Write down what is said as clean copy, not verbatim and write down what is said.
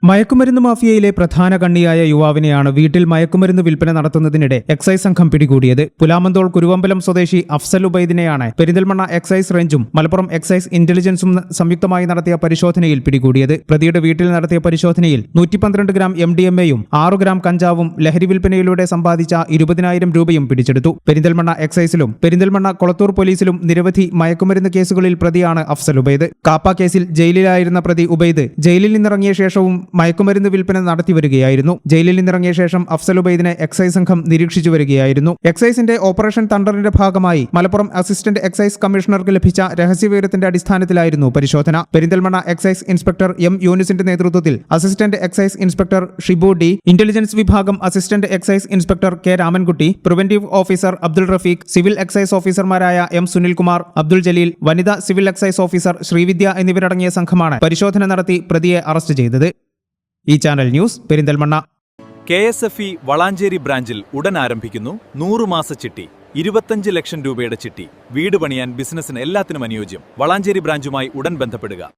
മയക്കുമരുന്ന് മാഫിയയിലെ പ്രധാന കണ്ണിയായ യുവാവിനെയാണ് വീട്ടിൽ മയക്കുമരുന്ന് വിൽപ്പന നടത്തുന്നതിനിടെ എക്സൈസ് സംഘം പിടികൂടിയത്. പുലാമന്തോൾ കുരുവമ്പലം സ്വദേശി അഫ്സൽ ഉബൈദിനെയാണ് പെരിന്തൽമണ്ണ എക്സൈസ് റേഞ്ചും മലപ്പുറം എക്സൈസ് ഇന്റലിജൻസും സംയുക്തമായി നടത്തിയ പരിശോധനയിൽ പിടികൂടിയത്. പ്രതിയുടെ വീട്ടിൽ നടത്തിയ പരിശോധനയിൽ 112 ഗ്രാം MDMA-യും 6 ഗ്രാം കഞ്ചാവും ലഹരി വിൽപ്പനയിലൂടെ സമ്പാദിച്ച 20,000 രൂപയും പിടിച്ചെടുത്തു. പെരിന്തൽമണ്ണ എക്സൈസിലും പെരിന്തൽമണ്ണ കൊളത്തൂർ പോലീസിലും നിരവധി മയക്കുമരുന്ന് കേസുകളിൽ പ്രതിയാണ് അഫ്സൽ ഉബൈദ്. കാപ്പ കേസിൽ ജയിലിലായിരുന്ന പ്രതി ഉബൈദ് ജയിലിൽ നിന്നിറങ്ങിയ ശേഷവും മയക്കുമരുന്ന് വിൽപ്പന നടത്തിവരികയായിരുന്നു. ജയിലിൽ നിന്നിറങ്ങിയ ശേഷം അഫ്സൽ ഉബൈദിനെ എക്സൈസ് സംഘം നിരീക്ഷിച്ചു വരികയായിരുന്നു. എക്സൈസിന്റെ ഓപ്പറേഷൻ തണ്ടറിന്റെ ഭാഗമായി മലപ്പുറം അസിസ്റ്റന്റ് എക്സൈസ് കമ്മീഷണർക്ക് ലഭിച്ച രഹസ്യവിവരത്തിന്റെ അടിസ്ഥാനത്തിലായിരുന്നു പരിശോധന. Perinthalmanna excise inspector M. യൂനിസിന്റെ നേതൃത്വത്തിൽ assistant excise inspector Shibu D, intelligence വിഭാഗം assistant excise inspector K. Ramankutty, preventive officer Abdul Rafeeq, civil excise ഓഫീസർമാരായ M. സുനിൽകുമാർ, അബ്ദുൾ ജലീൽ, വനിതാ സിവിൽ എക്സൈസ് ഓഫീസർ ശ്രീവിദ്യ എന്നിവരടങ്ങിയ സംഘമാണ് പരിശോധന നടത്തി പ്രതിയെ അറസ്റ്റ് ചെയ്തത്. ഈ channel news Perinthalmanna. KSFE Valanchery ബ്രാഞ്ചിൽ ഉടൻ ആരംഭിക്കുന്നു 100 മാസ ചിട്ടി. 25 ലക്ഷം രൂപയുടെ ചിട്ടി. വീട് പണിയാൻ, ബിസിനസിന് എല്ലാത്തിനും അനുയോജ്യം. വളാഞ്ചേരി ബ്രാഞ്ചുമായി ഉടൻ ബന്ധപ്പെടുക.